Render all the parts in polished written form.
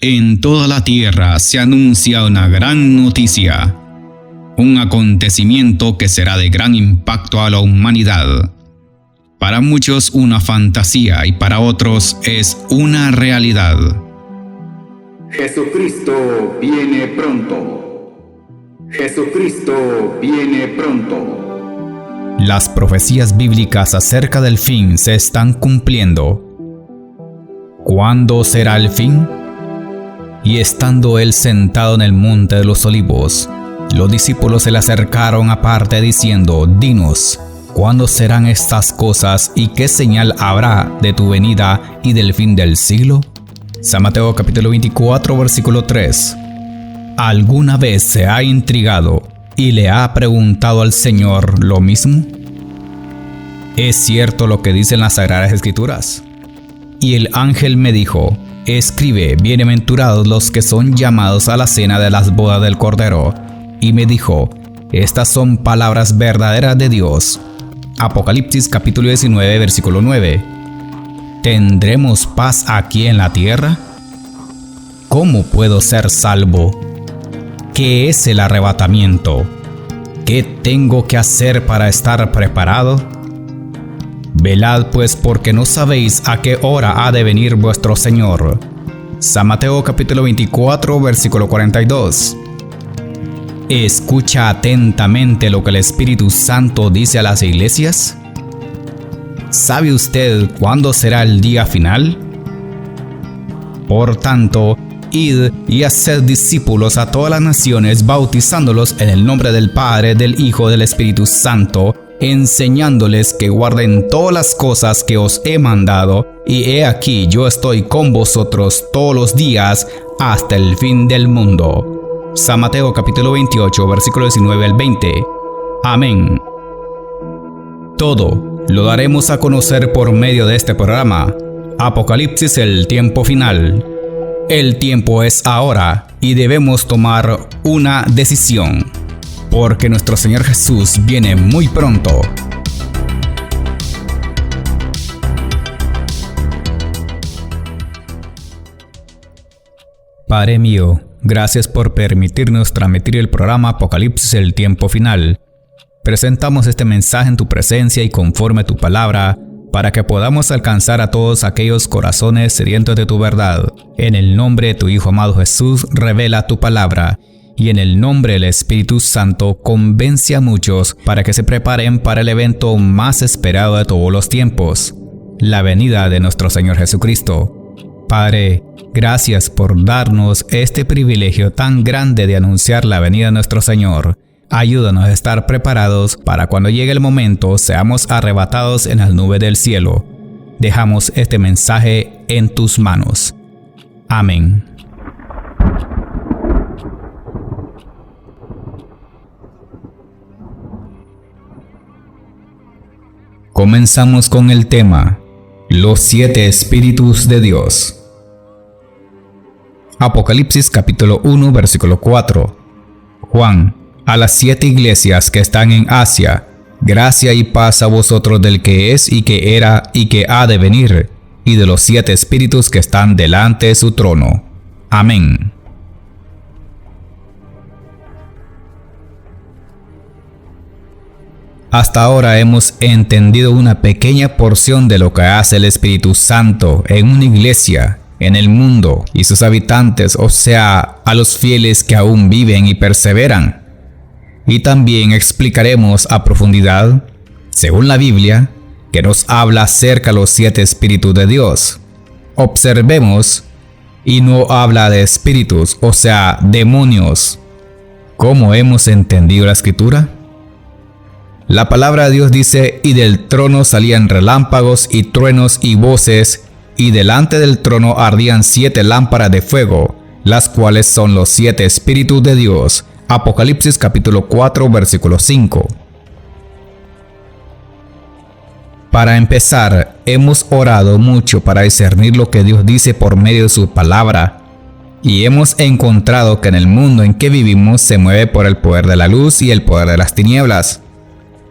En toda la tierra se anuncia una gran noticia, un acontecimiento que será de gran impacto a la humanidad. Para muchos una fantasía y para otros es una realidad. Jesucristo viene pronto. Jesucristo viene pronto. Las profecías bíblicas acerca del fin se están cumpliendo. ¿Cuándo será el fin? Y estando él sentado en el monte de los olivos, los discípulos se le acercaron aparte diciendo: Dinos, ¿cuándo serán estas cosas y qué señal habrá de tu venida y del fin del siglo? San Mateo capítulo 24 versículo 3. ¿Alguna vez se ha intrigado y le ha preguntado al Señor lo mismo? ¿Es cierto lo que dicen las Sagradas Escrituras? Y el ángel me dijo: Escribe, bienaventurados los que son llamados a la cena de las bodas del Cordero. Y me dijo: Estas son palabras verdaderas de Dios. Apocalipsis capítulo 19 versículo 9. ¿Tendremos paz aquí en la tierra? ¿Cómo puedo ser salvo? ¿Qué es el arrebatamiento? ¿Qué tengo que hacer para estar preparado? Velad pues, porque no sabéis a qué hora ha de venir vuestro Señor. San Mateo capítulo 24 versículo 42. ¿Escucha atentamente lo que el Espíritu Santo dice a las iglesias? ¿Sabe usted cuándo será el día final? Por tanto, id y haced discípulos a todas las naciones, bautizándolos en el nombre del Padre, del Hijo y del Espíritu Santo, enseñándoles que guarden todas las cosas que os he mandado, y he aquí yo estoy con vosotros todos los días hasta el fin del mundo. San Mateo capítulo 28 versículo 19 al 20. Amén. Todo lo daremos a conocer por medio de este programa. Apocalipsis, el tiempo final. El tiempo es ahora y debemos tomar una decisión, porque nuestro Señor Jesús viene muy pronto. Padre mío, gracias por permitirnos transmitir el programa Apocalipsis, el tiempo final. Presentamos este mensaje en tu presencia y conforme a tu palabra, para que podamos alcanzar a todos aquellos corazones sedientos de tu verdad. En el nombre de tu Hijo amado Jesús, revela tu palabra. Y en el nombre del Espíritu Santo, convence a muchos para que se preparen para el evento más esperado de todos los tiempos, la venida de nuestro Señor Jesucristo. Padre, gracias por darnos este privilegio tan grande de anunciar la venida de nuestro Señor. Ayúdanos a estar preparados para cuando llegue el momento seamos arrebatados en las nubes del cielo. Dejamos este mensaje en tus manos. Amén. Comenzamos con el tema: los 7 Espíritus de Dios. Apocalipsis capítulo 1 versículo 4. Juan, a las 7 iglesias que están en Asia, gracia y paz a vosotros del que es y que era y que ha de venir, y de los 7 espíritus que están delante de su trono. Amén. Hasta ahora hemos entendido una pequeña porción de lo que hace el Espíritu Santo en una iglesia, en el mundo y sus habitantes, o sea, a los fieles que aún viven y perseveran. Y también explicaremos a profundidad, según la Biblia, que nos habla acerca de los 7 Espíritus de Dios. Observemos, y no habla de espíritus, o sea, demonios. ¿Cómo hemos entendido la Escritura? La palabra de Dios dice: y del trono salían relámpagos y truenos y voces, y delante del trono ardían 7 lámparas de fuego, las cuales son los 7 Espíritus de Dios. Apocalipsis capítulo 4 versículo 5. Para empezar, hemos orado mucho para discernir lo que Dios dice por medio de su palabra, y hemos encontrado que en el mundo en que vivimos se mueve por el poder de la luz y el poder de las tinieblas.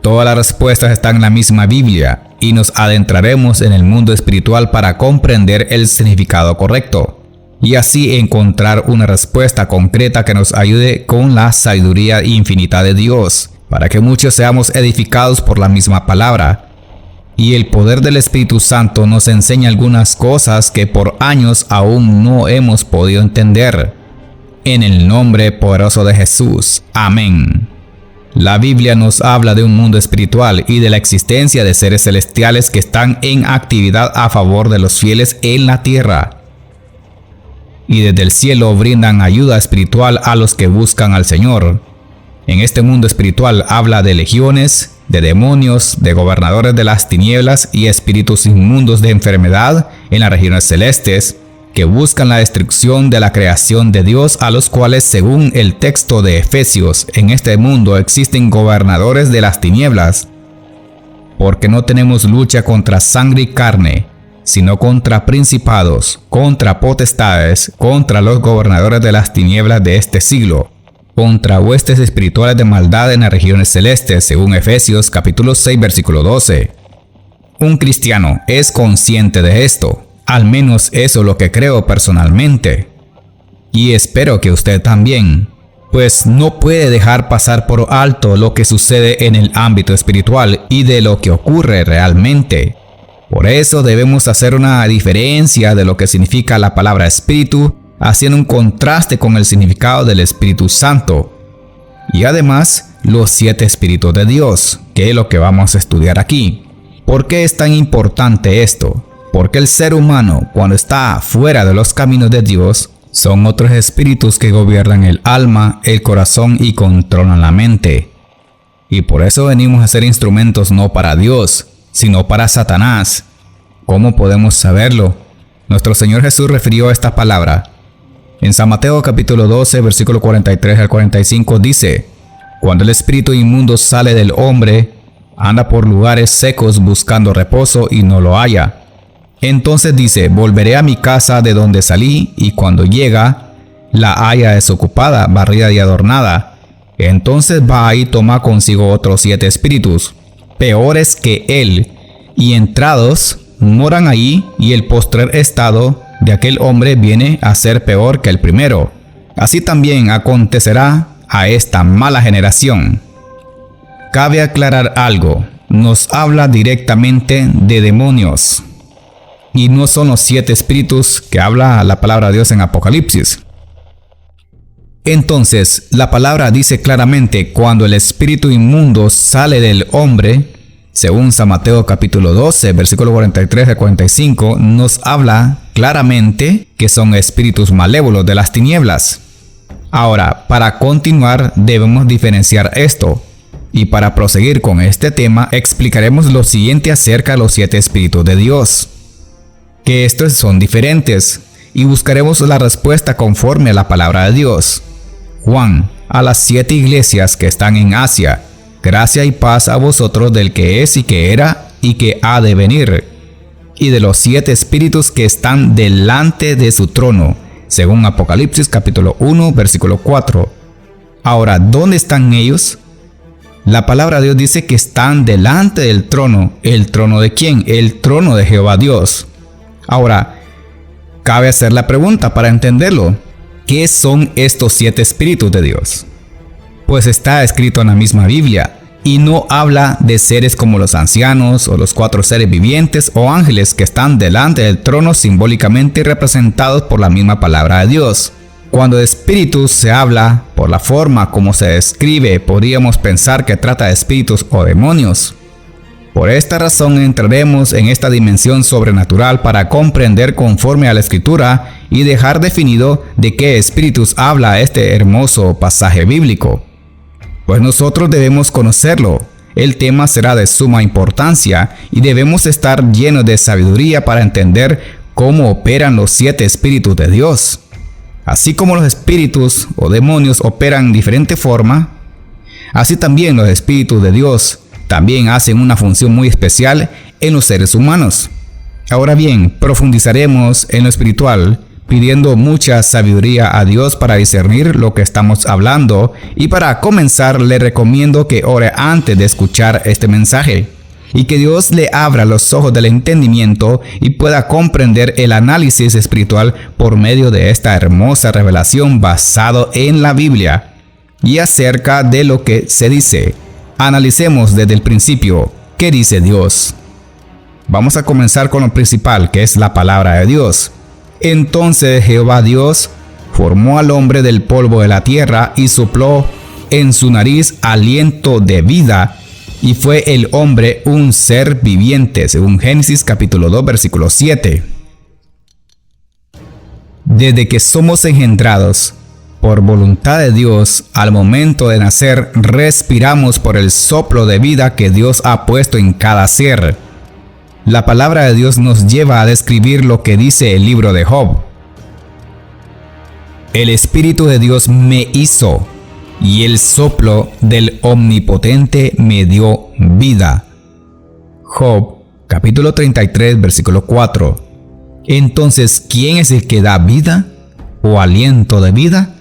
Todas las respuestas están en la misma Biblia, y nos adentraremos en el mundo espiritual para comprender el significado correcto. y así encontrar una respuesta concreta que nos ayude con la sabiduría infinita de Dios, para que muchos seamos edificados por la misma palabra. Y el poder del Espíritu Santo nos enseña algunas cosas que por años aún no hemos podido entender. En el nombre poderoso de Jesús. Amén. La Biblia nos habla de un mundo espiritual y de la existencia de seres celestiales que están en actividad a favor de los fieles en la tierra. Y desde el cielo brindan ayuda espiritual a los que buscan al Señor. En este mundo espiritual habla de legiones, de demonios, de gobernadores de las tinieblas y espíritus inmundos de enfermedad en las regiones celestes, que buscan la destrucción de la creación de Dios, a los cuales, según el texto de Efesios, en este mundo existen gobernadores de las tinieblas, porque no tenemos lucha contra sangre y carne, sino contra principados, contra potestades, contra los gobernadores de las tinieblas de este siglo, contra huestes espirituales de maldad en las regiones celestes, según Efesios capítulo 6 versículo 12. Un cristiano es consciente de esto, al menos eso es lo que creo personalmente. Y espero que usted también, pues no puede dejar pasar por alto lo que sucede en el ámbito espiritual y de lo que ocurre realmente. Por eso debemos hacer una diferencia de lo que significa la palabra espíritu, haciendo un contraste con el significado del Espíritu Santo. Y además, los 7 espíritus de Dios, que es lo que vamos a estudiar aquí. ¿Por qué es tan importante esto? Porque el ser humano, cuando está fuera de los caminos de Dios, son otros espíritus que gobiernan el alma, el corazón y controlan la mente. Y por eso venimos a ser instrumentos no para Dios, sino para Satanás. ¿Cómo podemos saberlo? Nuestro Señor Jesús refirió esta palabra. En San Mateo capítulo 12, versículo 43 al 45 dice: Cuando el espíritu inmundo sale del hombre, anda por lugares secos buscando reposo y no lo halla. Entonces dice: volveré a mi casa de donde salí, y cuando llega, la halla desocupada, barrida y adornada. Entonces va y toma consigo otros 7 espíritus, peores que él, y entrados, moran allí, y el postrer estado de aquel hombre viene a ser peor que el primero. Así también acontecerá a esta mala generación. Cabe aclarar algo, nos habla directamente de demonios, y no son los 7 espíritus que habla la palabra de Dios en Apocalipsis. Entonces, la palabra dice claramente: cuando el espíritu inmundo sale del hombre, según San Mateo capítulo 12, versículo 43 al 45, nos habla claramente que son espíritus malévolos de las tinieblas. Ahora, para continuar debemos diferenciar esto, y para proseguir con este tema explicaremos lo siguiente acerca de los 7 espíritus de Dios, que estos son diferentes, y buscaremos la respuesta conforme a la palabra de Dios. Juan, a las 7 iglesias que están en Asia: gracia y paz a vosotros del que es y que era y que ha de venir, y de los 7 espíritus que están delante de su trono, según Apocalipsis capítulo 1 versículo 4. Ahora, ¿dónde están ellos? La palabra de Dios dice que están delante del trono. ¿El trono de quién? El trono de Jehová Dios. Ahora, cabe hacer la pregunta para entenderlo: ¿qué son estos 7 espíritus de Dios? Pues está escrito en la misma Biblia, y no habla de seres como los ancianos o los 4 seres vivientes o ángeles que están delante del trono, simbólicamente representados por la misma palabra de Dios. Cuando de espíritus se habla, por la forma como se describe, podríamos pensar que trata de espíritus o demonios. Por esta razón entraremos en esta dimensión sobrenatural para comprender conforme a la Escritura y dejar definido de qué espíritus habla este hermoso pasaje bíblico. Pues nosotros debemos conocerlo. El tema será de suma importancia y debemos estar llenos de sabiduría para entender cómo operan los 7 espíritus de Dios. Así como los espíritus o demonios operan en diferente forma, así también los espíritus de Dios también hacen una función muy especial en los seres humanos. Ahora bien, profundizaremos en lo espiritual, pidiendo mucha sabiduría a Dios para discernir lo que estamos hablando, y para comenzar le recomiendo que ore antes de escuchar este mensaje. y que Dios le abra los ojos del entendimiento y pueda comprender el análisis espiritual por medio de esta hermosa revelación basado en la Biblia y acerca de lo que se dice. Analicemos desde el principio qué dice Dios. Vamos a comenzar con lo principal, que es la palabra de Dios. Entonces Jehová Dios formó al hombre del polvo de la tierra y sopló en su nariz aliento de vida, y fue el hombre un ser viviente, según Génesis capítulo 2, versículo 7. Desde que somos engendrados por voluntad de Dios, al momento de nacer, respiramos por el soplo de vida que Dios ha puesto en cada ser. La palabra de Dios nos lleva a describir lo que dice el libro de Job. El Espíritu de Dios me hizo, y el soplo del Omnipotente me dio vida. Job, capítulo 33, versículo 4. Entonces, ¿quién es el que da vida o aliento de vida?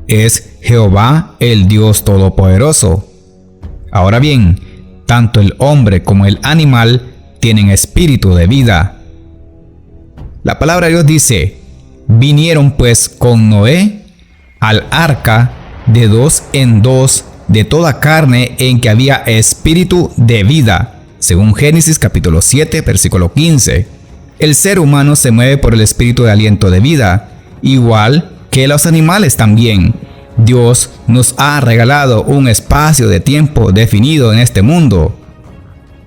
Es Jehová, el Dios Todopoderoso. Ahora bien, tanto el hombre como el animal tienen espíritu de vida. La palabra de Dios dice: vinieron pues con Noé al arca de 2 en 2 de toda carne en que había espíritu de vida, según Génesis capítulo 7, versículo 15. El ser humano se mueve por el espíritu de aliento de vida, igual que los animales también. Dios nos ha regalado un espacio de tiempo definido en este mundo.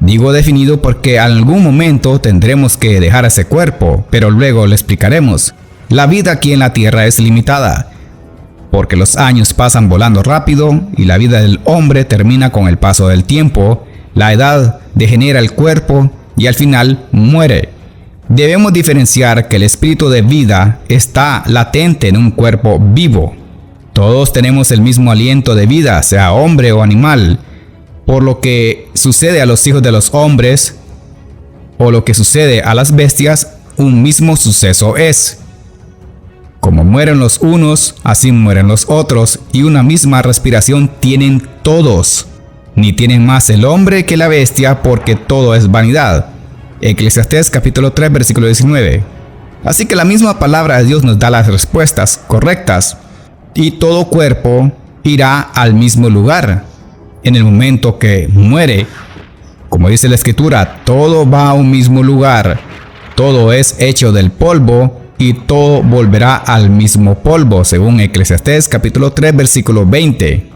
Digo definido porque en algún momento tendremos que dejar ese cuerpo, pero luego lo explicaremos. La vida aquí en la tierra es limitada, porque los años pasan volando rápido y la vida del hombre termina con el paso del tiempo. La edad degenera el cuerpo y al final muere. Debemos diferenciar que el espíritu de vida está latente en un cuerpo vivo. Todos tenemos el mismo aliento de vida, sea hombre o animal. Por lo que sucede a los hijos de los hombres o lo que sucede a las bestias, un mismo suceso es. Como mueren los unos, así mueren los otros, y una misma respiración tienen todos. Ni tienen más el hombre que la bestia, porque todo es vanidad. Eclesiastés capítulo 3, versículo 19. Así que la misma palabra de Dios nos da las respuestas correctas, y todo cuerpo irá al mismo lugar. En el momento que muere, como dice la Escritura, todo va a un mismo lugar. Todo es hecho del polvo y todo volverá al mismo polvo, según Eclesiastés capítulo 3, versículo 20.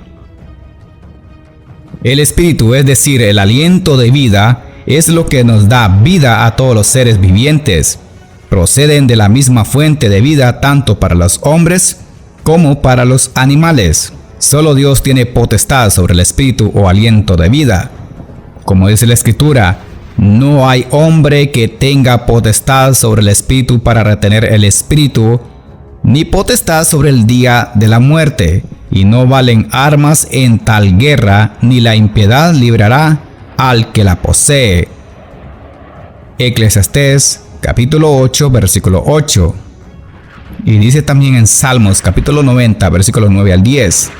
El espíritu, es decir, el aliento de vida, es lo que nos da vida a todos los seres vivientes. Proceden de la misma fuente de vida tanto para los hombres como para los animales. Solo Dios tiene potestad sobre el espíritu o aliento de vida. Como dice la Escritura, no hay hombre que tenga potestad sobre el espíritu para retener el espíritu, ni potestad sobre el día de la muerte, y no valen armas en tal guerra, ni la impiedad librará al que la posee. Eclesiastés capítulo 8, versículo 8. Y dice también en Salmos capítulo 90, versículos 9 al 10.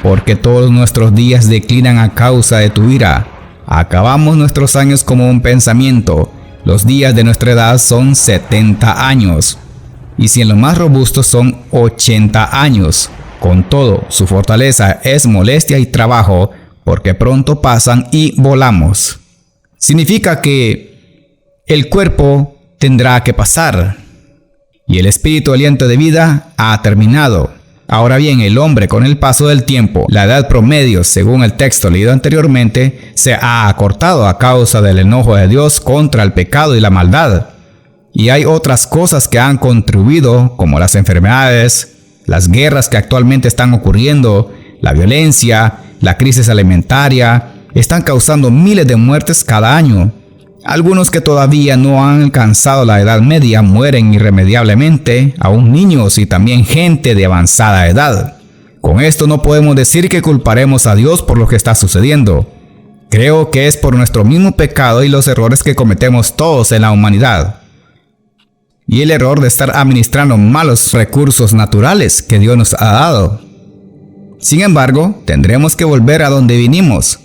Porque todos nuestros días declinan a causa de tu ira. Acabamos nuestros años como un pensamiento. Los días de nuestra edad son 70 años. Y si en lo más robusto son 80 años. Con todo, su fortaleza es molestia y trabajo, porque pronto pasan y volamos. Significa que el cuerpo tendrá que pasar, y el espíritu aliento de vida ha terminado. Ahora bien, el hombre con el paso del tiempo, la edad promedio, según el texto leído anteriormente, se ha acortado a causa del enojo de Dios contra el pecado y la maldad. Y hay otras cosas que han contribuido, como las enfermedades, las guerras que actualmente están ocurriendo, la violencia, la crisis alimentaria, están causando miles de muertes cada año. Algunos que todavía no han alcanzado la edad media mueren irremediablemente, aún niños y también gente de avanzada edad. Con esto no podemos decir que culparemos a Dios por lo que está sucediendo. Creo que es por nuestro mismo pecado y los errores que cometemos todos en la humanidad. Y el error de estar administrando malos recursos naturales que Dios nos ha dado. Sin embargo, tendremos que volver a donde vinimos.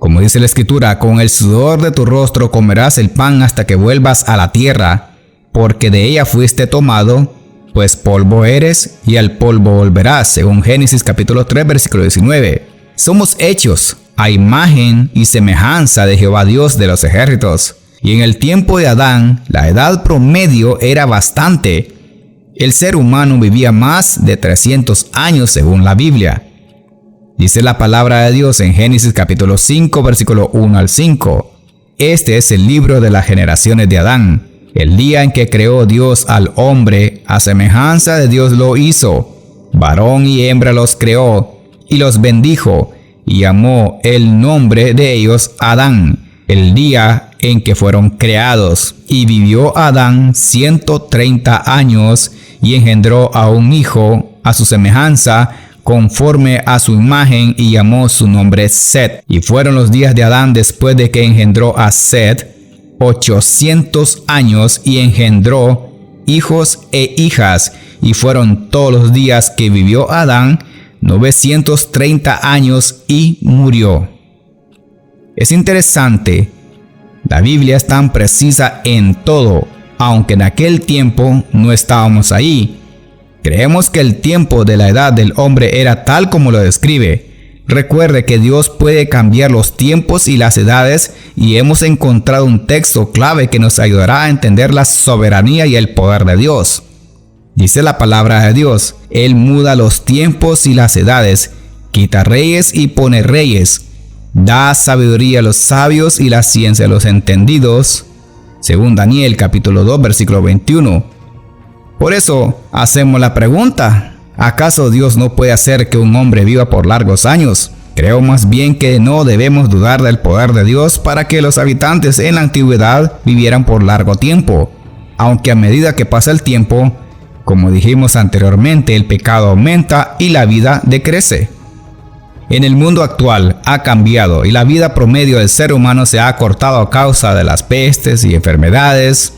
Como dice la Escritura, con el sudor de tu rostro comerás el pan hasta que vuelvas a la tierra, porque de ella fuiste tomado, pues polvo eres y al polvo volverás, según Génesis capítulo 3, versículo 19. Somos hechos a imagen y semejanza de Jehová Dios de los ejércitos. Y en el tiempo de Adán, la edad promedio era bastante. El ser humano vivía más de 300 años según la Biblia. Dice la palabra de Dios en Génesis capítulo 5, versículo 1 al 5. Este es el libro de las generaciones de Adán. El día en que creó Dios al hombre, a semejanza de Dios lo hizo. Varón y hembra los creó, y los bendijo, y llamó el nombre de ellos Adán, el día en que fueron creados. Y vivió Adán 130 años, y engendró a un hijo a su semejanza, conforme a su imagen, y llamó su nombre Set. Y fueron los días de Adán después de que engendró a Set 800 años, y engendró hijos e hijas, y fueron todos los días que vivió Adán 930 años y murió. Es interesante, la Biblia es tan precisa en todo, aunque en aquel tiempo no estábamos ahí. Creemos que el tiempo de la edad del hombre era tal como lo describe. Recuerde que Dios puede cambiar los tiempos y las edades, y hemos encontrado un texto clave que nos ayudará a entender la soberanía y el poder de Dios. Dice la palabra de Dios: Él muda los tiempos y las edades, quita reyes y pone reyes, da sabiduría a los sabios y la ciencia a los entendidos, según Daniel capítulo 2 versículo 21. Por eso hacemos la pregunta: ¿acaso Dios no puede hacer que un hombre viva por largos años? Creo más bien que no debemos dudar del poder de Dios para que los habitantes en la antigüedad vivieran por largo tiempo, aunque a medida que pasa el tiempo, como dijimos anteriormente, el pecado aumenta y la vida decrece. En el mundo actual ha cambiado y la vida promedio del ser humano se ha acortado a causa de las pestes y enfermedades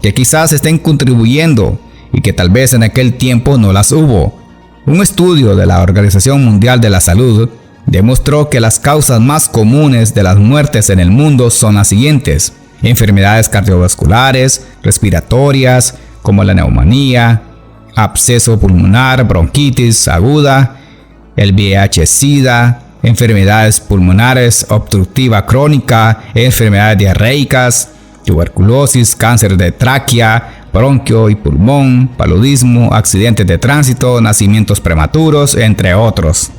que quizás estén contribuyendo y que tal vez en aquel tiempo no las hubo. Un estudio de la Organización Mundial de la Salud demostró que las causas más comunes de las muertes en el mundo son las siguientes: enfermedades cardiovasculares, respiratorias, como la neumonía, absceso pulmonar, bronquitis aguda, el VIH-Sida, enfermedades pulmonares obstructiva crónica, enfermedades diarreicas, tuberculosis, cáncer de tráquea, bronquio y pulmón, paludismo, accidentes de tránsito, nacimientos prematuros, entre otros.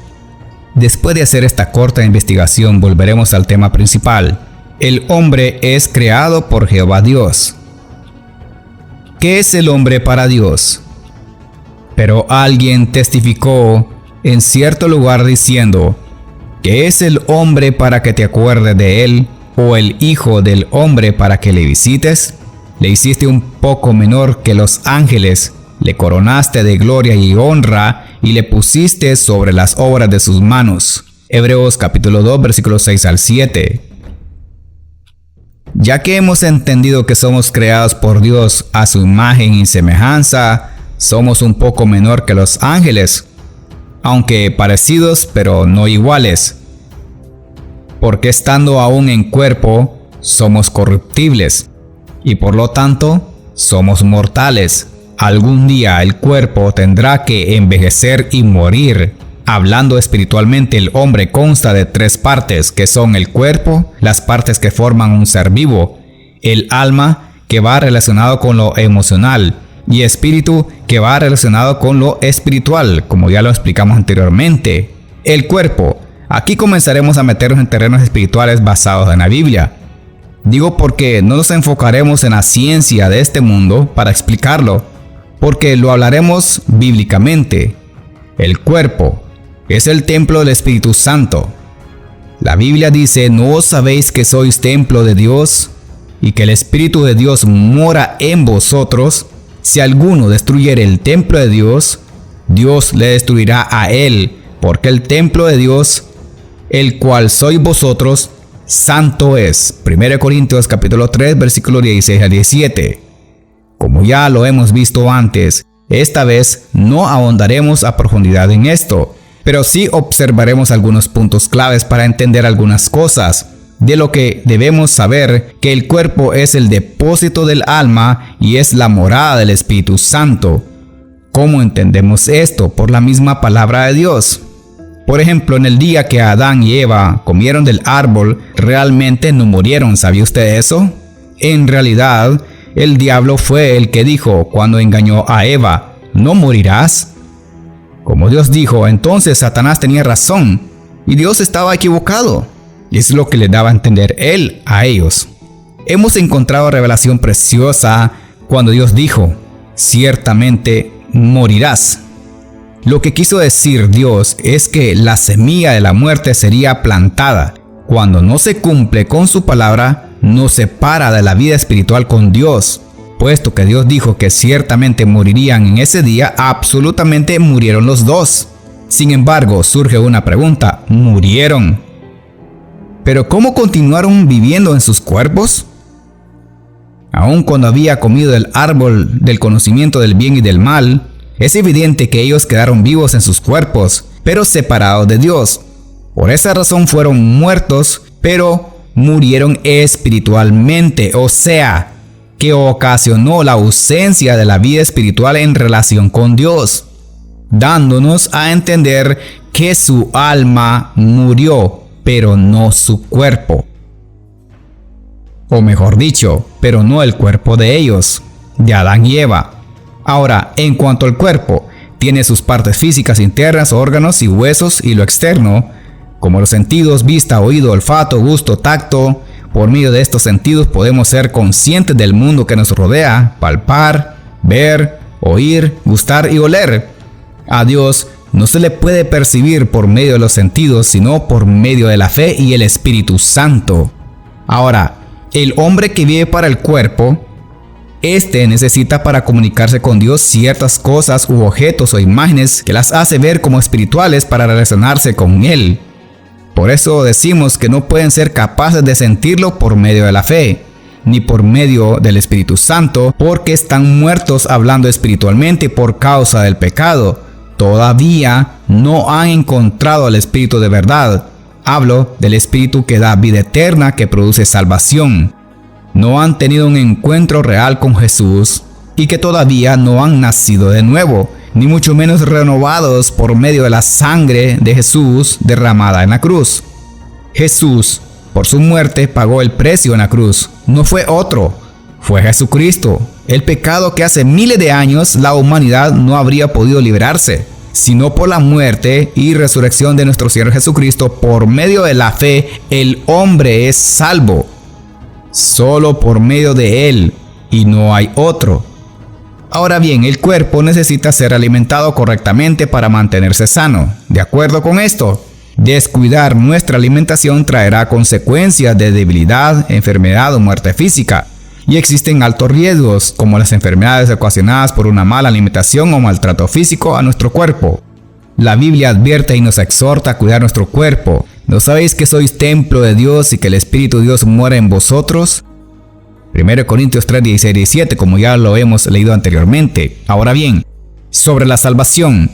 Después de hacer esta corta investigación, volveremos al tema principal. El hombre es creado por Jehová Dios. ¿Qué es el hombre para Dios? Pero alguien testificó en cierto lugar diciendo: ¿qué es el hombre para que te acuerdes de él? ¿O el hijo del hombre para que le visites? Le hiciste un poco menor que los ángeles, le coronaste de gloria y honra, y le pusiste sobre las obras de sus manos. Hebreos capítulo 2 versículos 6 al 7. Ya que hemos entendido que somos creados por Dios a su imagen y semejanza, somos un poco menor que los ángeles, aunque parecidos pero no iguales. Porque estando aún en cuerpo, somos corruptibles, y por lo tanto, somos mortales. Algún día el cuerpo tendrá que envejecer y morir. Hablando espiritualmente, el hombre consta de tres partes, que son el cuerpo, las partes que forman un ser vivo, el alma, que va relacionado con lo emocional, y espíritu, que va relacionado con lo espiritual, como ya lo explicamos anteriormente. El cuerpo. Aquí comenzaremos a meternos en terrenos espirituales basados en la Biblia. Digo porque no nos enfocaremos en la ciencia de este mundo para explicarlo, porque lo hablaremos bíblicamente. El cuerpo es el templo del Espíritu Santo. La Biblia dice: ¿no os sabéis que sois templo de Dios y que el Espíritu de Dios mora en vosotros? Si alguno destruyere el templo de Dios, Dios le destruirá a él, porque el templo de Dios, el cual sois vosotros, santo es. 1 Corintios capítulo 3 versículos 16 a 17. Como ya lo hemos visto antes, esta vez no ahondaremos a profundidad en esto, pero sí observaremos algunos puntos claves para entender algunas cosas. De lo que debemos saber que el cuerpo es el depósito del alma y es la morada del Espíritu Santo. ¿Cómo entendemos esto? Por la misma palabra de Dios. Por ejemplo, en el día que Adán y Eva comieron del árbol, realmente no murieron. ¿Sabía usted eso? En realidad, el diablo fue el que dijo cuando engañó a Eva, ¿no morirás? Como Dios dijo, entonces Satanás tenía razón y Dios estaba equivocado. Es lo que le daba a entender él a ellos. Hemos encontrado revelación preciosa cuando Dios dijo, ciertamente morirás. Lo que quiso decir Dios es que la semilla de la muerte sería plantada. Cuando no se cumple con su palabra, nos separa de la vida espiritual con Dios. Puesto que Dios dijo que ciertamente morirían en ese día, absolutamente murieron los dos. Sin embargo, surge una pregunta, ¿murieron? ¿Pero cómo continuaron viviendo en sus cuerpos? Aun cuando había comido del árbol del conocimiento del bien y del mal, es evidente que ellos quedaron vivos en sus cuerpos, pero separados de Dios. Por esa razón fueron muertos, pero murieron espiritualmente, o sea, que ocasionó la ausencia de la vida espiritual en relación con Dios, dándonos a entender que su alma murió, pero no su cuerpo. O mejor dicho, pero no el cuerpo de ellos, de Adán y Eva. Ahora, en cuanto al cuerpo, tiene sus partes físicas internas, órganos y huesos, y lo externo, como los sentidos, vista, oído, olfato, gusto, tacto. Por medio de estos sentidos podemos ser conscientes del mundo que nos rodea, palpar, ver, oír, gustar y oler. A Dios no se le puede percibir por medio de los sentidos, sino por medio de la fe y el Espíritu Santo. Ahora, el hombre que vive para el cuerpo, necesita para comunicarse con Dios ciertas cosas u objetos o imágenes que las hace ver como espirituales para relacionarse con Él. Por eso decimos que no pueden ser capaces de sentirlo por medio de la fe, ni por medio del Espíritu Santo, porque están muertos hablando espiritualmente por causa del pecado. Todavía no han encontrado al Espíritu de verdad. Hablo del Espíritu que da vida eterna, que produce salvación. No han tenido un encuentro real con Jesús y que todavía no han nacido de nuevo, ni mucho menos renovados por medio de la sangre de Jesús derramada en la cruz. Jesús, por su muerte, pagó el precio en la cruz. No fue otro, fue Jesucristo. El pecado que hace miles de años la humanidad no habría podido liberarse, sino por la muerte y resurrección de nuestro Señor Jesucristo. Por medio de la fe, el hombre es salvo. Solo por medio de Él, y no hay otro. Ahora bien, el cuerpo necesita ser alimentado correctamente para mantenerse sano. ¿De acuerdo con esto? Descuidar nuestra alimentación traerá consecuencias de debilidad, enfermedad o muerte física. Y existen altos riesgos, como las enfermedades ocasionadas por una mala alimentación o maltrato físico a nuestro cuerpo. La Biblia advierte y nos exhorta a cuidar nuestro cuerpo. ¿No sabéis que sois templo de Dios y que el Espíritu de Dios mora en vosotros? 1 Corintios 3, 16, 17, como ya lo hemos leído anteriormente. Ahora bien, sobre la salvación.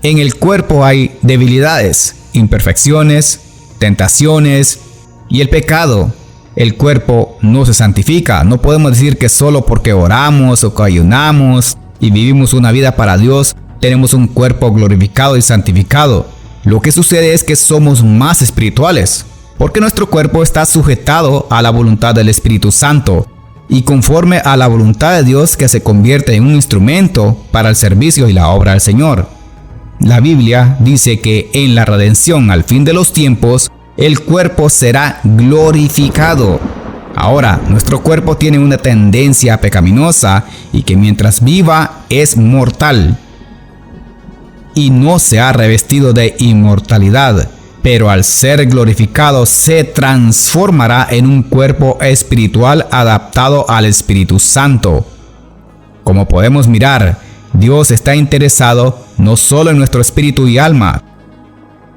En el cuerpo hay debilidades, imperfecciones, tentaciones y el pecado. El cuerpo no se santifica. No podemos decir que solo porque oramos o que ayunamos y vivimos una vida para Dios, tenemos un cuerpo glorificado y santificado. Lo que sucede es que somos más espirituales, porque nuestro cuerpo está sujetado a la voluntad del Espíritu Santo y conforme a la voluntad de Dios, que se convierte en un instrumento para el servicio y la obra del Señor. La Biblia dice que en la redención al fin de los tiempos, el cuerpo será glorificado. Ahora, nuestro cuerpo tiene una tendencia pecaminosa y que mientras viva es mortal y no se ha revestido de inmortalidad, pero al ser glorificado se transformará en un cuerpo espiritual adaptado al Espíritu Santo. Como podemos mirar, Dios está interesado no solo en nuestro espíritu y alma,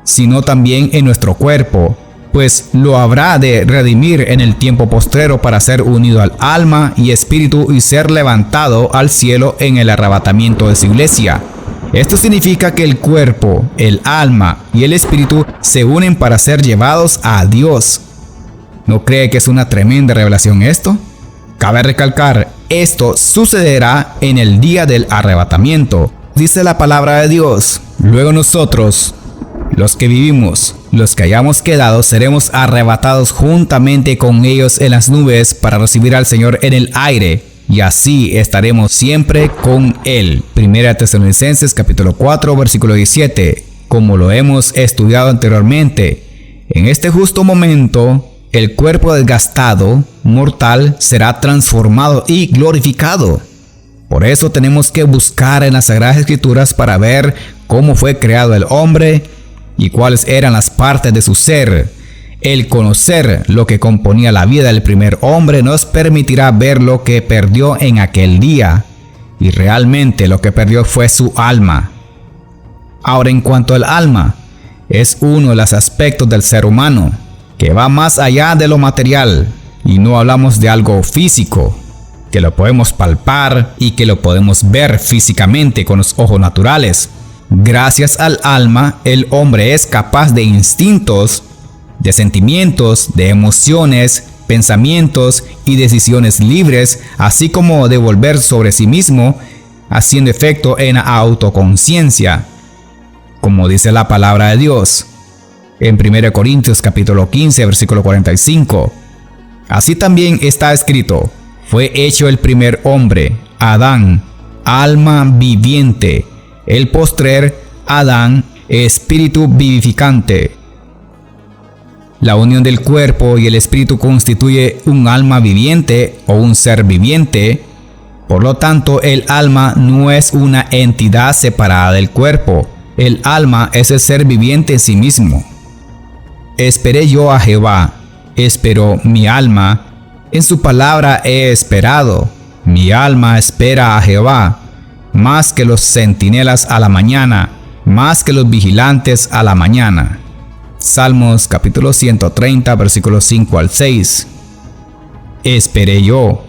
sino también en nuestro cuerpo, pues lo habrá de redimir en el tiempo postrero para ser unido al alma y espíritu y ser levantado al cielo en el arrebatamiento de su iglesia. Esto significa que el cuerpo, el alma y el espíritu se unen para ser llevados a Dios. ¿No cree que es una tremenda revelación esto? Cabe recalcar, esto sucederá en el día del arrebatamiento. Dice la palabra de Dios: luego nosotros, los que vivimos, los que hayamos quedado, seremos arrebatados juntamente con ellos en las nubes para recibir al Señor en el aire, y así estaremos siempre con Él. 1 Tesalonicenses capítulo 4 versículo 17. Como lo hemos estudiado anteriormente, en este justo momento, el cuerpo desgastado, mortal, será transformado y glorificado. Por eso tenemos que buscar en las Sagradas Escrituras para ver cómo fue creado el hombre y cuáles eran las partes de su ser. El conocer lo que componía la vida del primer hombre nos permitirá ver lo que perdió en aquel día, y realmente lo que perdió fue su alma. Ahora, en cuanto al alma, es uno de los aspectos del ser humano que va más allá de lo material, y no hablamos de algo físico, que lo podemos palpar y que lo podemos ver físicamente con los ojos naturales. Gracias al alma, el hombre es capaz de instintos, de sentimientos, de emociones, pensamientos y decisiones libres, así como de volver sobre sí mismo, haciendo efecto en la autoconciencia, como dice la palabra de Dios en 1 Corintios capítulo 15 versículo 45. Así también está escrito: fue hecho el primer hombre, Adán, alma viviente; el postrer, Adán, espíritu vivificante. La unión del cuerpo y el espíritu constituye un alma viviente o un ser viviente. Por lo tanto, el alma no es una entidad separada del cuerpo. El alma es el ser viviente en sí mismo. Esperé yo a Jehová, esperó mi alma, en su palabra he esperado. Mi alma espera a Jehová, más que los centinelas a la mañana, más que los vigilantes a la mañana. Salmos capítulo 130 versículos 5 al 6. Esperé yo.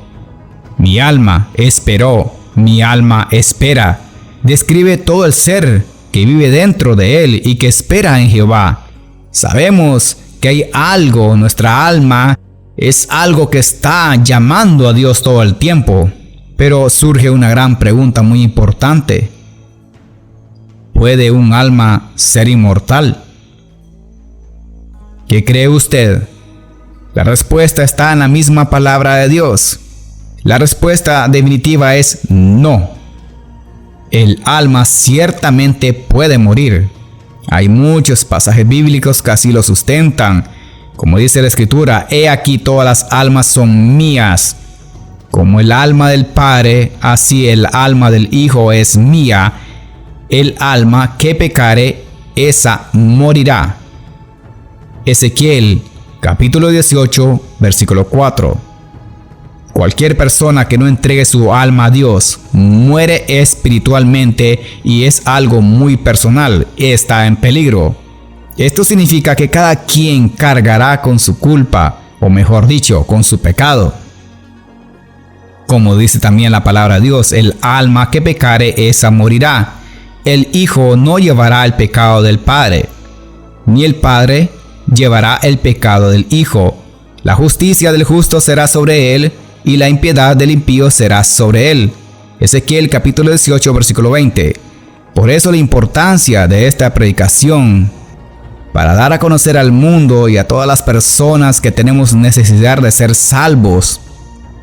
Mi alma esperó, mi alma espera. Describe todo el ser que vive dentro de él y que espera en Jehová. Sabemos que hay algo, nuestra alma es algo que está llamando a Dios todo el tiempo. Pero surge una gran pregunta muy importante. ¿Puede un alma ser inmortal? ¿Qué cree usted? La respuesta está en la misma palabra de Dios. La respuesta definitiva es no. El alma ciertamente puede morir. Hay muchos pasajes bíblicos que así lo sustentan. Como dice la Escritura: he aquí todas las almas son mías. Como el alma del Padre, así el alma del Hijo es mía. El alma que pecare, esa morirá. Ezequiel capítulo 18 versículo 4. Cualquier persona que no entregue su alma a Dios muere espiritualmente, y es algo muy personal, está en peligro. Esto significa que cada quien cargará con su culpa, o mejor dicho, con su pecado. Como dice también la palabra de Dios: el alma que pecare, esa morirá. El Hijo no llevará el pecado del Padre, ni el Padre llevará el pecado del Hijo. La justicia del justo será sobre él, y la impiedad del impío será sobre él. Ezequiel capítulo 18 versículo 20. Por eso la importancia de esta predicación, para dar a conocer al mundo y a todas las personas que tenemos necesidad de ser salvos,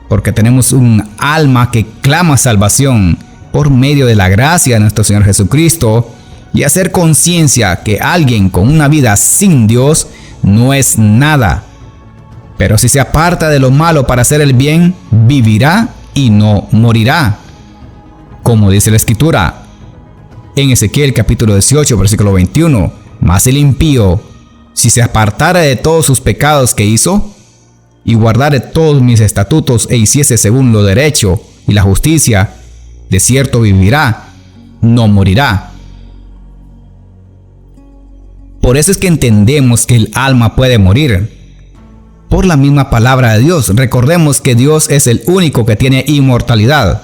porque tenemos un alma que clama salvación por medio de la gracia de nuestro Señor Jesucristo, y hacer conciencia que alguien con una vida sin Dios no es nada. Pero si se aparta de lo malo para hacer el bien, vivirá y no morirá. Como dice la Escritura en Ezequiel capítulo 18 versículo 21: mas el impío, si se apartara de todos sus pecados que hizo, y guardare todos mis estatutos e hiciese según lo derecho y la justicia, de cierto vivirá, no morirá. Por eso es que entendemos que el alma puede morir. Por la misma palabra de Dios, recordemos que Dios es el único que tiene inmortalidad.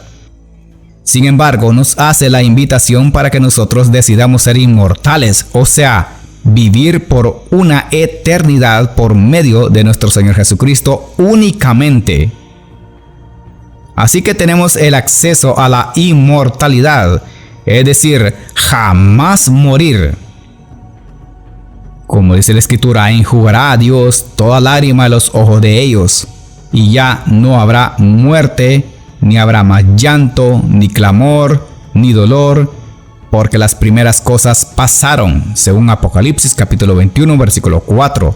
Sin embargo, nos hace la invitación para que nosotros decidamos ser inmortales, o sea, vivir por una eternidad por medio de nuestro Señor Jesucristo únicamente. Así que tenemos el acceso a la inmortalidad, es decir, jamás morir. Como dice la Escritura, enjugará a Dios toda lágrima de los ojos de ellos, y ya no habrá muerte, ni habrá más llanto, ni clamor, ni dolor, porque las primeras cosas pasaron, según Apocalipsis capítulo 21, versículo 4.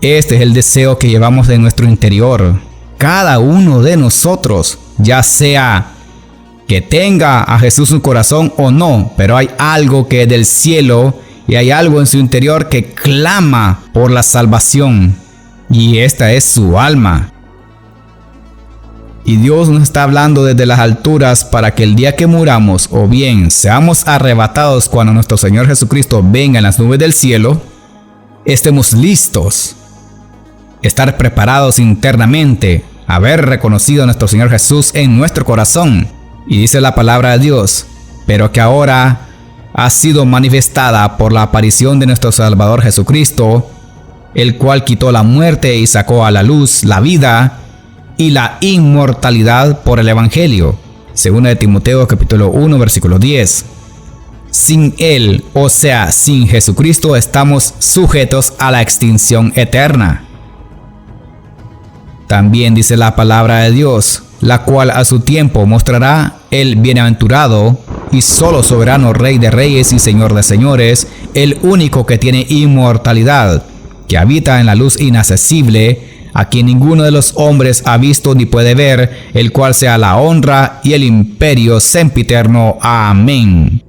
Este es el deseo que llevamos en nuestro interior, cada uno de nosotros, ya sea que tenga a Jesús en su corazón o no, pero hay algo que es del cielo y hay algo en su interior que clama por la salvación, y esta es su alma. Y Dios nos está hablando desde las alturas para que el día que muramos o bien seamos arrebatados cuando nuestro Señor Jesucristo venga en las nubes del cielo, estemos listos, estar preparados internamente, haber reconocido a nuestro Señor Jesús en nuestro corazón. Y dice la palabra de Dios, pero que ahora ha sido manifestada por la aparición de nuestro Salvador Jesucristo, el cual quitó la muerte y sacó a la luz la vida y la inmortalidad por el Evangelio. Segunda de Timoteo capítulo 1 versículo 10. Sin Él, o sea, sin Jesucristo, estamos sujetos a la extinción eterna. También dice la palabra de Dios, la cual a su tiempo mostrará el bienaventurado y solo soberano Rey de Reyes y Señor de Señores, el único que tiene inmortalidad, que habita en la luz inaccesible, a quien ninguno de los hombres ha visto ni puede ver, el cual sea la honra y el imperio sempiterno. Amén.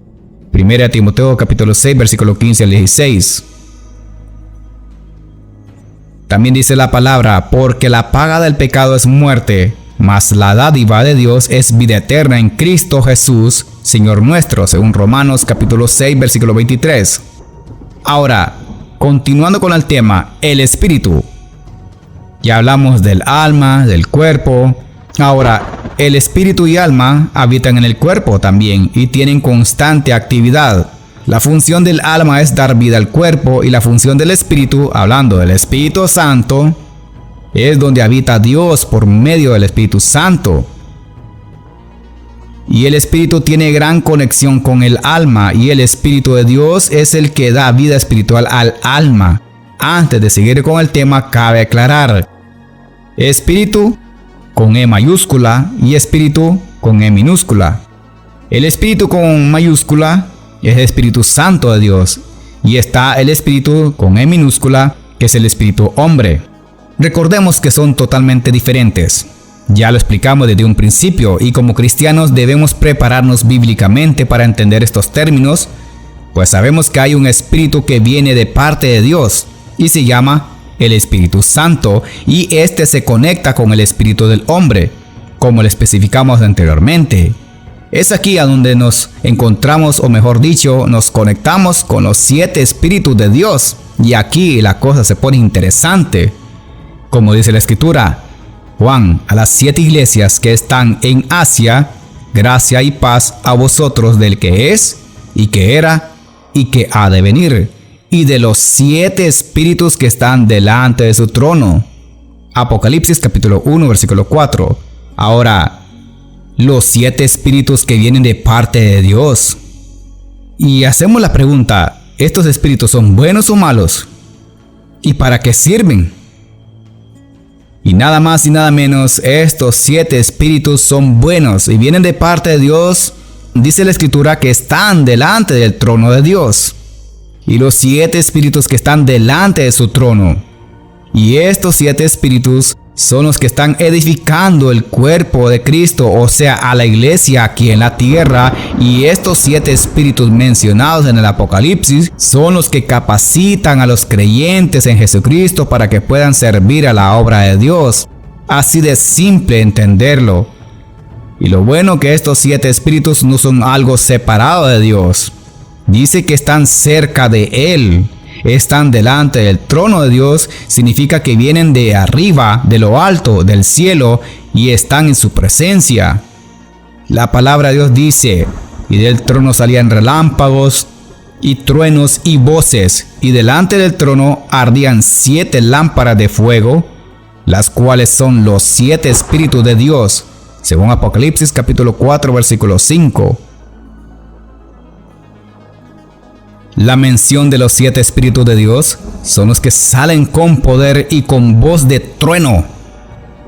Primera de Timoteo capítulo 6 versículo 15 al 16. También dice la palabra, porque la paga del pecado es muerte, mas la dádiva de Dios es vida eterna en Cristo Jesús, Señor nuestro, según Romanos capítulo 6 versículo 23. Ahora, continuando con el tema, el espíritu. Ya hablamos del alma, del cuerpo. Ahora, el espíritu y alma habitan en el cuerpo también y tienen constante actividad. La función del alma es dar vida al cuerpo y la función del espíritu, hablando del Espíritu Santo, es donde habita Dios por medio del Espíritu Santo. Y el espíritu tiene gran conexión con el alma y el Espíritu de Dios es el que da vida espiritual al alma. Antes de seguir con el tema, cabe aclarar: espíritu con E mayúscula y espíritu con E minúscula. El espíritu con mayúscula es el Espíritu Santo de Dios y está el espíritu con E minúscula, que es el espíritu hombre. Recordemos que son totalmente diferentes. Ya lo explicamos desde un principio y como cristianos debemos prepararnos bíblicamente para entender estos términos, pues sabemos que hay un espíritu que viene de parte de Dios y se llama el Espíritu Santo, y este se conecta con el espíritu del hombre, como lo especificamos anteriormente. Es aquí a donde nos encontramos, o mejor dicho, nos conectamos con los 7 espíritus de Dios, y aquí la cosa se pone interesante. Como dice la Escritura, Juan, a las 7 iglesias que están en Asia, gracia y paz a vosotros del que es, y que era, y que ha de venir, y de los 7 espíritus que están delante de su trono. Apocalipsis capítulo 1 versículo 4. Ahora, los 7 espíritus que vienen de parte de Dios. Y hacemos la pregunta, ¿estos espíritus son buenos o malos? ¿Y para qué sirven? Y nada más y nada menos, estos 7 espíritus son buenos y vienen de parte de Dios. Dice la Escritura que están delante del trono de Dios. Y los 7 espíritus que están delante de su trono. Y estos 7 espíritus son los que están edificando el cuerpo de Cristo, o sea, a la iglesia aquí en la tierra. Y estos 7 espíritus mencionados en el Apocalipsis son los que capacitan a los creyentes en Jesucristo para que puedan servir a la obra de Dios. Así de simple entenderlo. Y lo bueno que estos 7 espíritus no son algo separado de Dios. Dice que están cerca de Él. Están delante del trono de Dios, significa que vienen de arriba, de lo alto, del cielo, y están en su presencia. La palabra de Dios dice: y del trono salían relámpagos y truenos y voces, y delante del trono ardían 7 lámparas de fuego, las cuales son los 7 espíritus de Dios, según Apocalipsis capítulo 4 versículo 5. La mención de los 7 espíritus de Dios son los que salen con poder y con voz de trueno,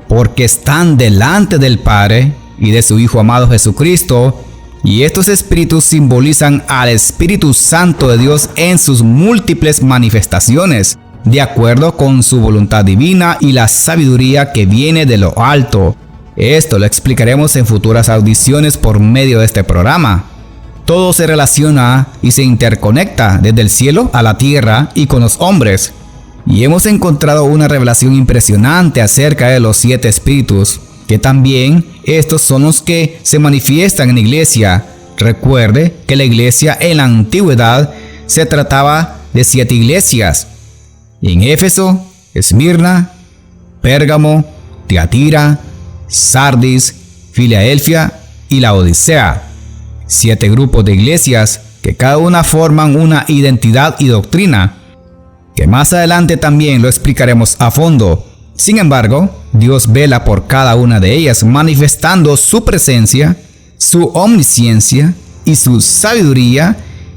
porque están delante del Padre y de su Hijo amado Jesucristo, y estos espíritus simbolizan al Espíritu Santo de Dios en sus múltiples manifestaciones, de acuerdo con su voluntad divina y la sabiduría que viene de lo alto. Esto lo explicaremos en futuras audiciones por medio de este programa. Todo se relaciona y se interconecta desde el cielo a la tierra y con los hombres. Y hemos encontrado una revelación impresionante acerca de los 7 espíritus, que también estos son los que se manifiestan en la iglesia. Recuerde que la iglesia en la antigüedad se trataba de 7 iglesias: en Éfeso, Esmirna, Pérgamo, Tiatira, Sardis, Filadelfia y Laodicea. 7 grupos de iglesias que cada una forman una identidad y doctrina, que más adelante también lo explicaremos a fondo. Sin embargo, Dios vela por cada una de ellas, manifestando su presencia, su omnisciencia y su sabiduría,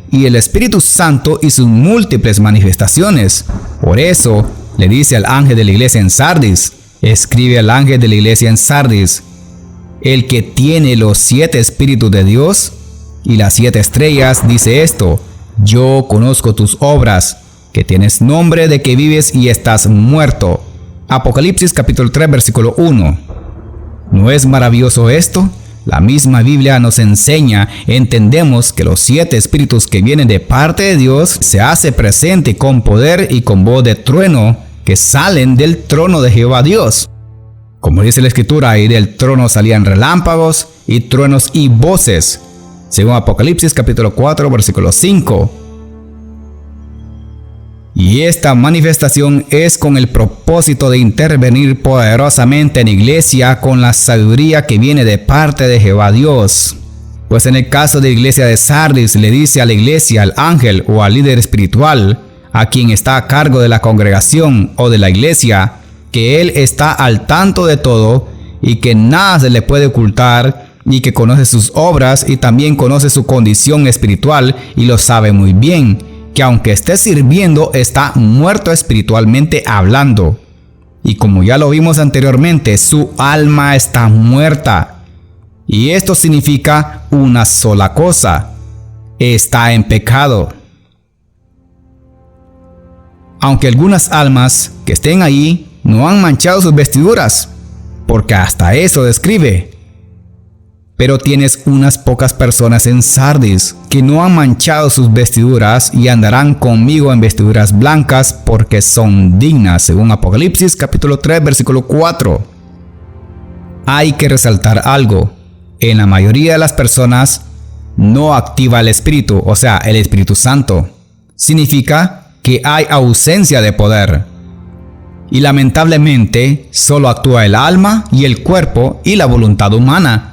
y el Espíritu Santo y sus múltiples manifestaciones. Por eso le dice al ángel de la iglesia en Sardis, escribe al ángel de la iglesia en Sardis: el que tiene los 7 espíritus de Dios y las 7 estrellas dice esto: yo conozco tus obras, que tienes nombre de que vives y estás muerto. Apocalipsis capítulo 3 versículo 1. ¿No es maravilloso esto? La misma Biblia nos enseña, entendemos que los 7 espíritus que vienen de parte de Dios se hace presente con poder y con voz de trueno, que salen del trono de Jehová Dios. Como dice la escritura, y del trono salían relámpagos y truenos y voces, según Apocalipsis capítulo 4 versículo 5. Y esta manifestación es con el propósito de intervenir poderosamente en la iglesia con la sabiduría que viene de parte de Jehová Dios. Pues en el caso de la iglesia de Sardis, le dice a la iglesia, al ángel o al líder espiritual, a quien está a cargo de la congregación o de la iglesia, que él está al tanto de todo y que nada se le puede ocultar, y que conoce sus obras y también conoce su condición espiritual y lo sabe muy bien, que aunque esté sirviendo, está muerto espiritualmente hablando. Y como ya lo vimos anteriormente, su alma está muerta. Y esto significa una sola cosa: está en pecado. Aunque algunas almas que estén ahí no han manchado sus vestiduras, porque hasta eso describe. Pero tienes unas pocas personas en Sardis que no han manchado sus vestiduras y andarán conmigo en vestiduras blancas porque son dignas, según Apocalipsis capítulo 3 versículo 4. Hay que resaltar algo: en la mayoría de las personas no activa el Espíritu, o sea, el Espíritu Santo. Significa que hay ausencia de poder. Y lamentablemente solo actúa el alma y el cuerpo y la voluntad humana.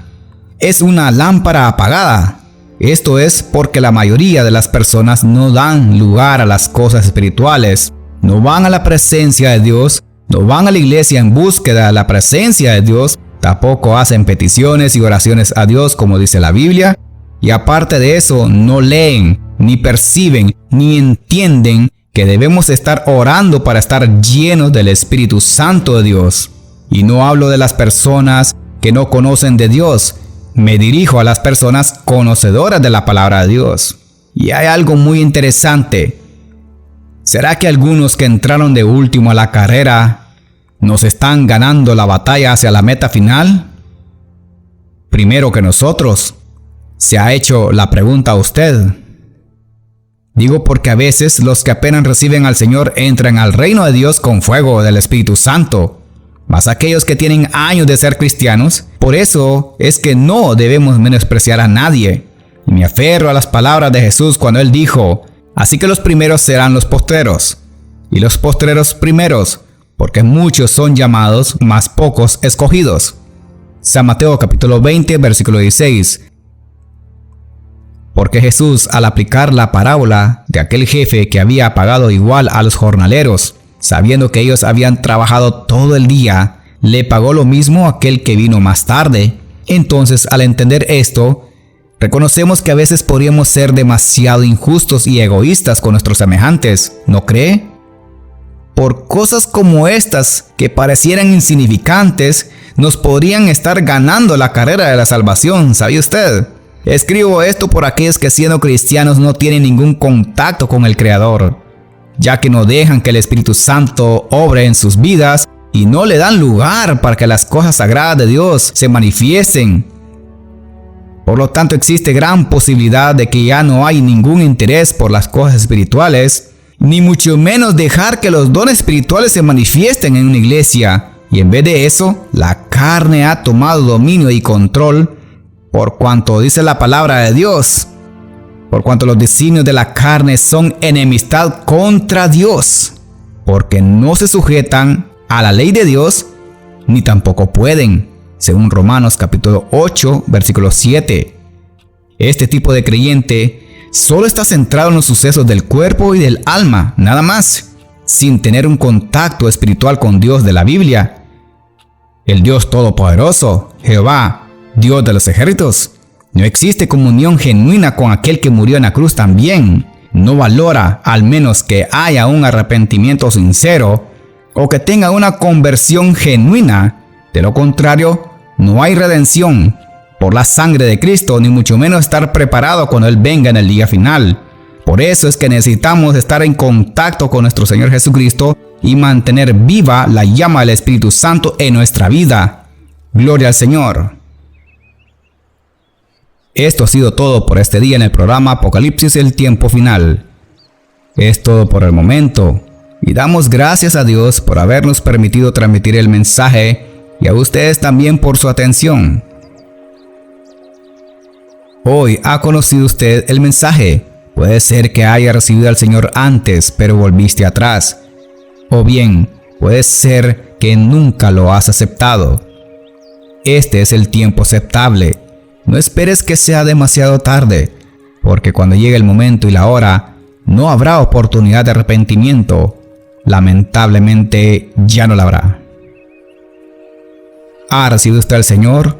Es una lámpara apagada. Esto es porque la mayoría de las personas no dan lugar a las cosas espirituales, no van a la presencia de Dios, no van a la iglesia en búsqueda de la presencia de Dios, tampoco hacen peticiones y oraciones a Dios como dice la Biblia, y aparte de eso no leen, ni perciben, ni entienden que debemos estar orando para estar llenos del Espíritu Santo de Dios. Y no hablo de las personas que no conocen de Dios, me dirijo a las personas conocedoras de la palabra de Dios. Y hay algo muy interesante. ¿Será que algunos que entraron de último a la carrera nos están ganando la batalla hacia la meta final? Primero que nosotros. ¿Se ha hecho la pregunta a usted? Digo porque a veces los que apenas reciben al Señor entran al reino de Dios con fuego del Espíritu Santo. Mas aquellos que tienen años de ser cristianos, por eso es que no debemos menospreciar a nadie. Y me aferro a las palabras de Jesús cuando Él dijo: así que los primeros serán los postreros, y los postreros primeros, porque muchos son llamados, mas pocos escogidos. San Mateo capítulo 20, versículo 16. Porque Jesús, al aplicar la parábola de aquel jefe que había pagado igual a los jornaleros, sabiendo que ellos habían trabajado todo el día, le pagó lo mismo a aquel que vino más tarde. Entonces, al entender esto, reconocemos que a veces podríamos ser demasiado injustos y egoístas con nuestros semejantes, ¿no cree? Por cosas como estas, que parecieran insignificantes, nos podrían estar ganando la carrera de la salvación, ¿sabía usted? Escribo esto por aquellos que siendo cristianos no tienen ningún contacto con el Creador, ya que no dejan que el Espíritu Santo obre en sus vidas y no le dan lugar para que las cosas sagradas de Dios se manifiesten. Por lo tanto, existe gran posibilidad de que ya no hay ningún interés por las cosas espirituales, ni mucho menos dejar que los dones espirituales se manifiesten en una iglesia. Y en vez de eso, la carne ha tomado dominio y control, por cuanto dice la palabra de Dios, por cuanto los designios de la carne son enemistad contra Dios, porque no se sujetan a la ley de Dios, ni tampoco pueden, según Romanos capítulo 8, versículo 7. Este tipo de creyente solo está centrado en los sucesos del cuerpo y del alma, nada más, sin tener un contacto espiritual con Dios de la Biblia. El Dios Todopoderoso, Jehová, Dios de los ejércitos. No existe comunión genuina con aquel que murió en la cruz también. No valora, al menos que haya un arrepentimiento sincero o que tenga una conversión genuina. De lo contrario, no hay redención por la sangre de Cristo, ni mucho menos estar preparado cuando Él venga en el día final. Por eso es que necesitamos estar en contacto con nuestro Señor Jesucristo y mantener viva la llama del Espíritu Santo en nuestra vida. Gloria al Señor. Esto ha sido todo por este día en el programa Apocalipsis, el tiempo final. Es todo por el momento y damos gracias a Dios por habernos permitido transmitir el mensaje y a ustedes también por su atención. Hoy ha conocido usted el mensaje. Puede ser que haya recibido al Señor antes, pero volviste atrás. O bien, puede ser que nunca lo has aceptado. Este es el tiempo aceptable. No esperes que sea demasiado tarde, porque cuando llegue el momento y la hora, no habrá oportunidad de arrepentimiento. Lamentablemente, ya no la habrá. ¿Ha recibido usted al Señor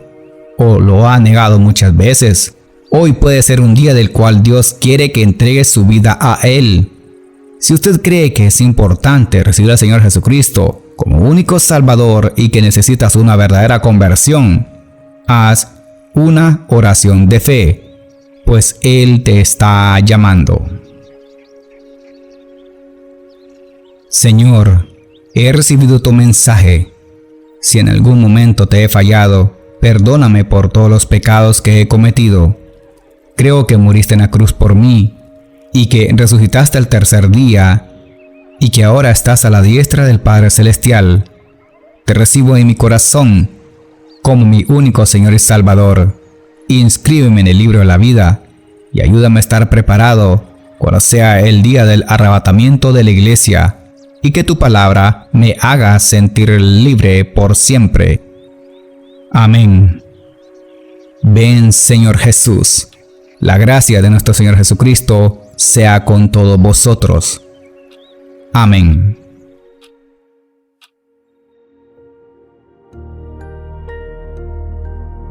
o lo ha negado muchas veces? Hoy puede ser un día del cual Dios quiere que entregue su vida a Él. Si usted cree que es importante recibir al Señor Jesucristo como único Salvador y que necesitas una verdadera conversión, haz una oración de fe, pues Él te está llamando. Señor, he recibido tu mensaje. Si en algún momento te he fallado, perdóname por todos los pecados que he cometido. Creo que muriste en la cruz por mí y que resucitaste al tercer día y que ahora estás a la diestra del Padre Celestial. Te recibo en mi corazón como mi único Señor y Salvador. Inscríbeme en el libro de la vida y ayúdame a estar preparado cuando sea el día del arrebatamiento de la iglesia y que tu palabra me haga sentir libre por siempre. Amén. Ven, Señor Jesús. La gracia de nuestro Señor Jesucristo sea con todos vosotros. Amén.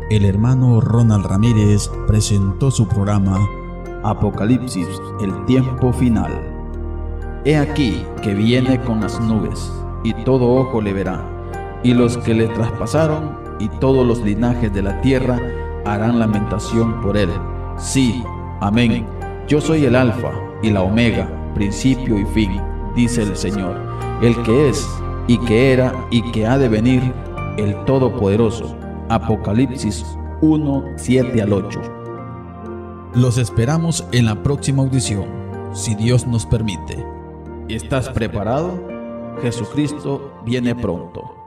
El hermano Ronald Ramírez presentó su programa Apocalipsis, el tiempo final. He aquí que viene con las nubes, y todo ojo le verá, y los que le traspasaron, y todos los linajes de la tierra harán lamentación por él. Sí, amén. Yo soy el Alfa y la Omega, principio y fin, dice el Señor, el que es, y que era, y que ha de venir, el Todopoderoso. Apocalipsis 1, 7 al 8. Los esperamos en la próxima audición, si Dios nos permite. ¿Estás preparado? Jesucristo viene pronto.